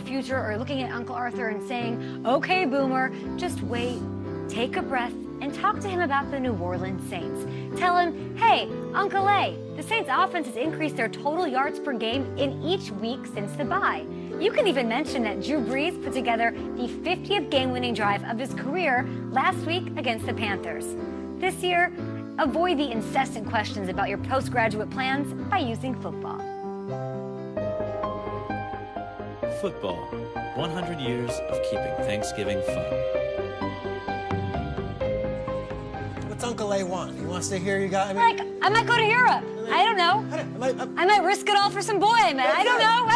future or looking at Uncle Arthur and saying, okay, Boomer, just wait, take a breath, and talk to him about the New Orleans Saints. Tell him, hey, Uncle A, the Saints offense has increased their total yards per game in each week since the bye. You can even mention that Drew Brees put together the 50th game-winning drive of his career last week against the Panthers. This year, avoid the incessant questions about your postgraduate plans by using football. Football, 100 years of keeping Thanksgiving fun. What's Uncle A want? He wants to hear you guys. I might go to Europe. I don't know. I might risk it all for some boy I met. I don't know.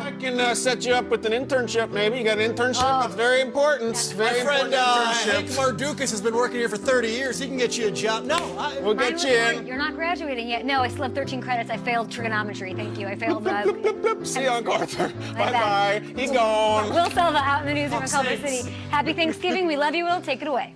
I can set you up with an internship, maybe. You got an internship? That's very important. Very My friend important. Hank Mardukas has been working here for 30 years. He can get you a job. No, We'll get you in. You're not graduating yet. No, I still have 13 credits. I failed trigonometry. Thank you. I failed. See you, Uncle Arthur. Bye-bye. He's gone. Will Silva out in the newsroom in Culver City. Happy Thanksgiving. We love you, Will. Take it away.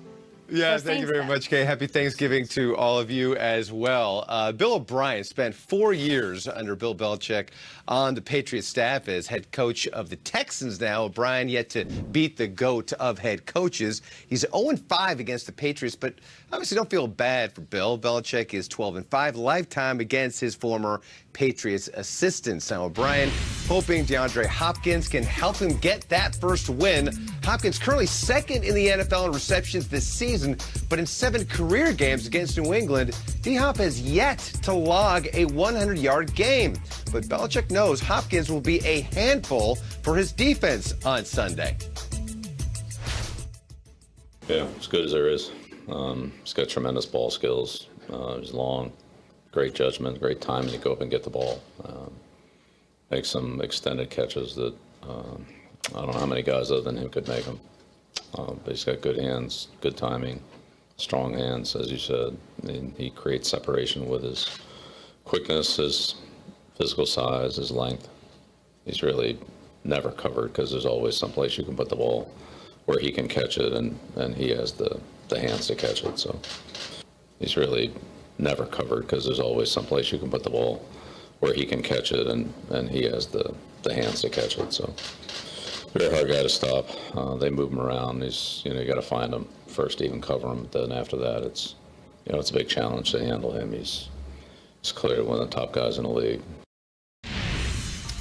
Yeah, thank you very much, Kay. Happy Thanksgiving to all of you as well. Bill O'Brien spent 4 years under Bill Belichick on the Patriots staff as head coach of the Texans now. O'Brien yet to beat the GOAT of head coaches. He's 0-5 against the Patriots, but obviously don't feel bad for Bill. Belichick is 12-5 lifetime against his former Patriots assistants. Now, O'Brien hoping DeAndre Hopkins can help him get that first win. Hopkins currently second in the NFL in receptions this season, but in 7 career games against New England, D-Hop has yet to log a 100-yard game. But Belichick knows Hopkins will be a handful for his defense on Sunday. Yeah, as good as there is. He's got tremendous ball skills. He's long, great judgment, great timing to go up and get the ball. Make some extended catches that I don't know how many guys other than him could make them. But he's got good hands, good timing, strong hands, as you said. He creates separation with his quickness, his physical size, his length. He's really never covered because there's always someplace you can put the ball where he can catch it, and he has the hands to catch it. So he's really never covered because there's always someplace you can put the ball where he can catch it, and he has the hands to catch it. So very hard guy to stop. They move him around. You got to find him first to even cover him. Then after that, it's a big challenge to handle him. He's clearly one of the top guys in the league.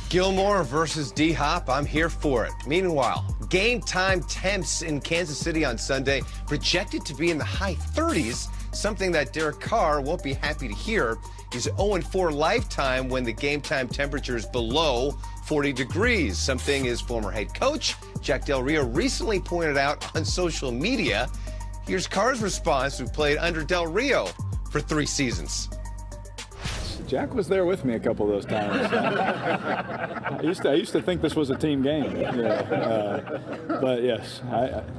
Gilmore versus D-Hop, I'm here for it. Meanwhile, game time temps in Kansas City on Sunday projected to be in the high 30s, something that Derek Carr won't be happy to hear. He's 0-4 lifetime when the game time temperature is below 40 degrees, something his former head coach, Jack Del Rio, recently pointed out on social media. Here's Carr's response, who played under Del Rio for 3 seasons. Jack was there with me a couple of those times. I used to think this was a team game. But yes,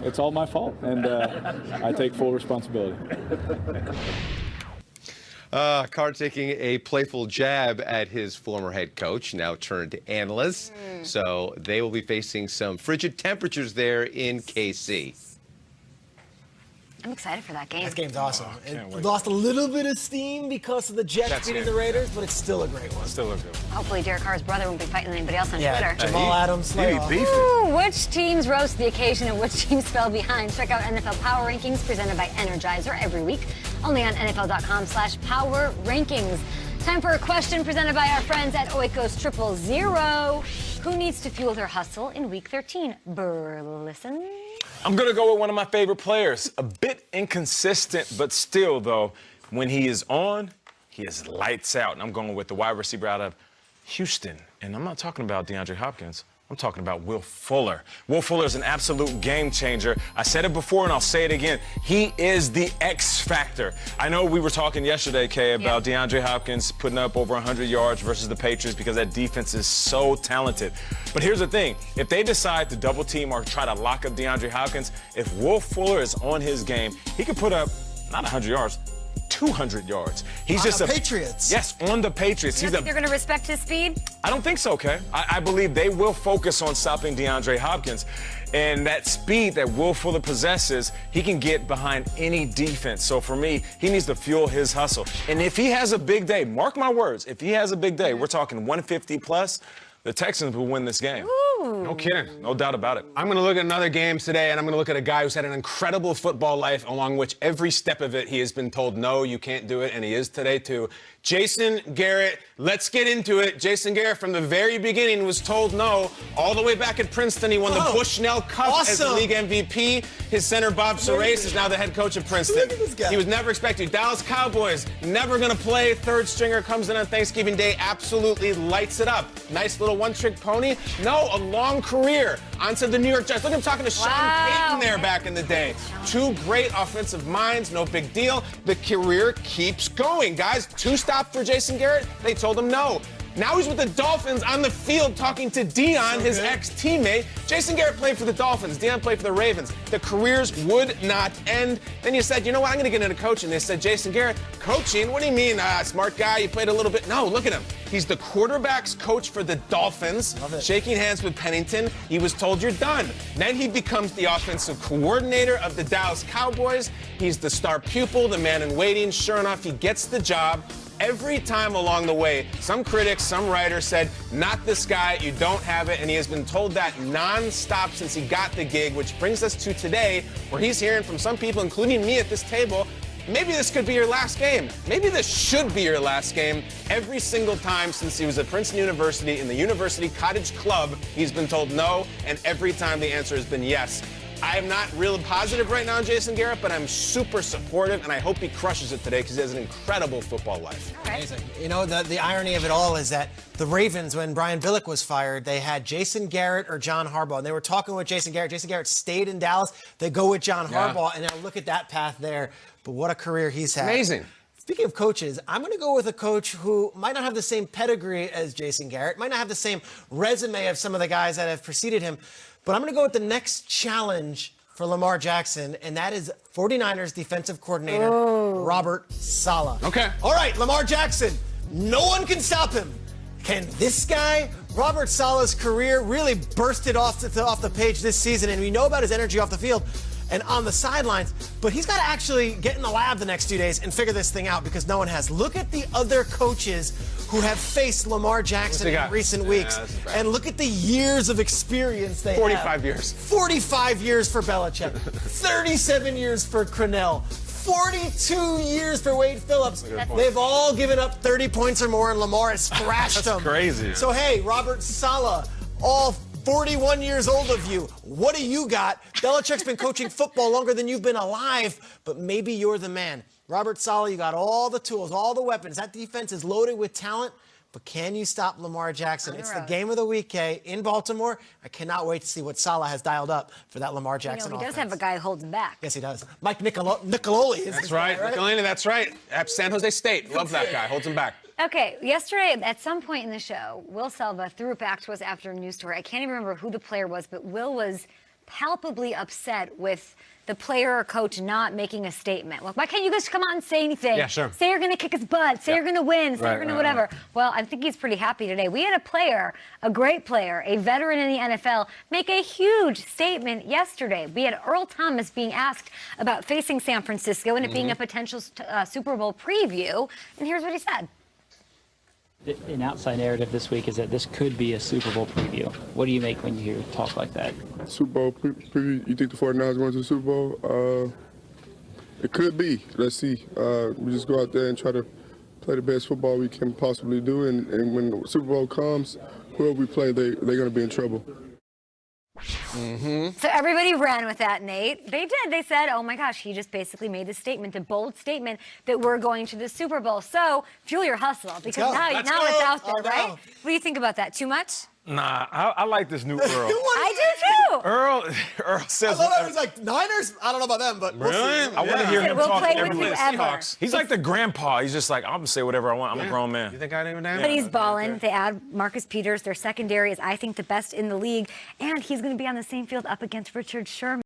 it's all my fault, and I take full responsibility. Carr taking a playful jab at his former head coach, now turned analyst. So they will be facing some frigid temperatures there in KC. I'm excited for that game. That game's awesome. It lost a little bit of steam because of the Jets beating the Raiders, but it's still a great one. Still a good one. Hopefully Derek Carr's brother won't be fighting anybody else on Twitter. Jamal Adams. Ooh, which teams rose to the occasion and which teams fell behind? Check out NFL Power Rankings presented by Energizer every week, only on NFL.com/Power Rankings. Time for a question presented by our friends at Oikos 000. Who needs to fuel their hustle in Week 13? Burleson? I'm going to go with one of my favorite players. A bit inconsistent, but still, though, when he is on, he is lights out. And I'm going with the wide receiver out of Houston. And I'm not talking about DeAndre Hopkins. I'm talking about Will Fuller. Will Fuller is an absolute game changer. I said it before and I'll say it again. He is the X factor. I know we were talking yesterday, Kay, about DeAndre Hopkins putting up over 100 yards versus the Patriots because that defense is so talented. But here's the thing. If they decide to double team or try to lock up DeAndre Hopkins, if Will Fuller is on his game, he could put up not 100 yards, 200 yards. He's just the Patriots. Yes, on the Patriots. You don't think they're going to respect his speed? I don't think so, Kay. I believe they will focus on stopping DeAndre Hopkins. And that speed that Will Fuller possesses, he can get behind any defense. So for me, he needs to fuel his hustle. And if he has a big day, mark my words, if he has a big day, we're talking 150 plus, the Texans will win this game. Ooh. No kidding. No doubt about it. I'm going to look at another game today, and I'm going to look at a guy who's had an incredible football life, along which every step of it he has been told, no, you can't do it, and he is today too. Jason Garrett, let's get into it. Jason Garrett, from the very beginning, was told no. All the way back at Princeton, he won the Bushnell Cup as the league MVP. His center, Bob Sorace, is now the head coach of Princeton. He was never expected. Dallas Cowboys, never going to play. Third stringer comes in on Thanksgiving Day, absolutely lights it up. Nice little one-trick pony. No, a long career. On to the New York Giants. Look at him talking to Sean Payton there back in the day. Two great offensive minds, no big deal. The career keeps going, guys. 2 stops for Jason Garrett. They told him no. Now he's with the Dolphins on the field talking to Deion, his ex-teammate. Jason Garrett played for the Dolphins. Deion played for the Ravens. The careers would not end. Then you said, you know what, I'm going to get into coaching. They said, Jason Garrett, coaching? What do you mean? Smart guy, you played a little bit. No, look at him. He's the quarterback's coach for the Dolphins, shaking hands with Pennington. He was told you're done. Then he becomes the offensive coordinator of the Dallas Cowboys. He's the star pupil, the man in waiting. Sure enough, he gets the job. Every time along the way, some critics, some writers said, not this guy, you don't have it, and he has been told that nonstop since he got the gig, which brings us to today, where he's hearing from some people, including me at this table, maybe this could be your last game. Maybe this should be your last game. Every single time since he was at Princeton University in the University Cottage Club, he's been told no, and every time the answer has been yes. I am not real positive right now on Jason Garrett, but I'm super supportive, and I hope he crushes it today because he has an incredible football life. Amazing. You know, the irony of it all is that the Ravens, when Brian Billick was fired, they had Jason Garrett or John Harbaugh, and they were talking with Jason Garrett. Jason Garrett stayed in Dallas. They go with John Harbaugh, and now look at that path there. But what a career he's had. Amazing. Speaking of coaches, I'm going to go with a coach who might not have the same pedigree as Jason Garrett, might not have the same resume of some of the guys that have preceded him, but I'm going to go with the next challenge for Lamar Jackson, and that is 49ers defensive coordinator Robert Saleh. Okay. All right, Lamar Jackson, no one can stop him. Can this guy? Robert Saleh's career really bursted off the page this season, and we know about his energy off the field and on the sidelines, but he's got to actually get in the lab the next 2 days and figure this thing out because no one has. Look at the other coaches who have faced Lamar Jackson in recent weeks, and look at the years of experience they have. 45 years. 45 years for Belichick, 37 years for Crennel, 42 years for Wade Phillips. They've all given up 30 points or more, and Lamar has thrashed them. That's crazy. So, hey, Robert Saleh, all 41 years old of you, what do you got? Belichick's been coaching football longer than you've been alive, but maybe you're the man. Robert Saleh, you got all the tools, all the weapons. That defense is loaded with talent, but can you stop Lamar Jackson? It's the game of the week, Kay, in Baltimore. I cannot wait to see what Saleh has dialed up for that Lamar Jackson offense. He does have a guy who holds him back. Yes, he does. Mike Nicololi is That's right. Nicolini, that's right. At San Jose State. Love that guy. Holds him back. Okay, yesterday, at some point in the show, Will Selva threw it back to us after a news story. I can't even remember who the player was, but Will was palpably upset with the player or coach not making a statement. Like, why can't you guys come out and say anything? Yeah, sure. Say you're going to kick his butt. Say you're going to win. Say you're going to whatever. Well, I think he's pretty happy today. We had a player, a great player, a veteran in the NFL, make a huge statement yesterday. We had Earl Thomas being asked about facing San Francisco and it being a potential Super Bowl preview. And here's what he said. An outside narrative this week is that this could be a Super Bowl preview. What do you make when you hear talk like that? Super Bowl preview, you think the 49ers going to the Super Bowl? It could be. Let's see. We just go out there and try to play the best football we can possibly do. And when the Super Bowl comes, whoever we play, they're going to be in trouble. So everybody ran with that, Nate. They did. They said, oh, my gosh, he just basically made the statement, the bold statement that we're going to the Super Bowl. So fuel your hustle because now it's out there, right? What do you think about that? Too much? Nah, I like this new Earl. I do, too. Earl says... I love that. He's like, Niners? I don't know about them, but we'll see. I want to hear him talk every day. Seahawks. He's like the grandpa. He's just like, I'm going to say whatever I want. I'm a grown man. You think I didn't know? But he's balling. They add Marcus Peters. Their secondary is, I think, the best in the league. And he's going to be on the same field up against Richard Sherman.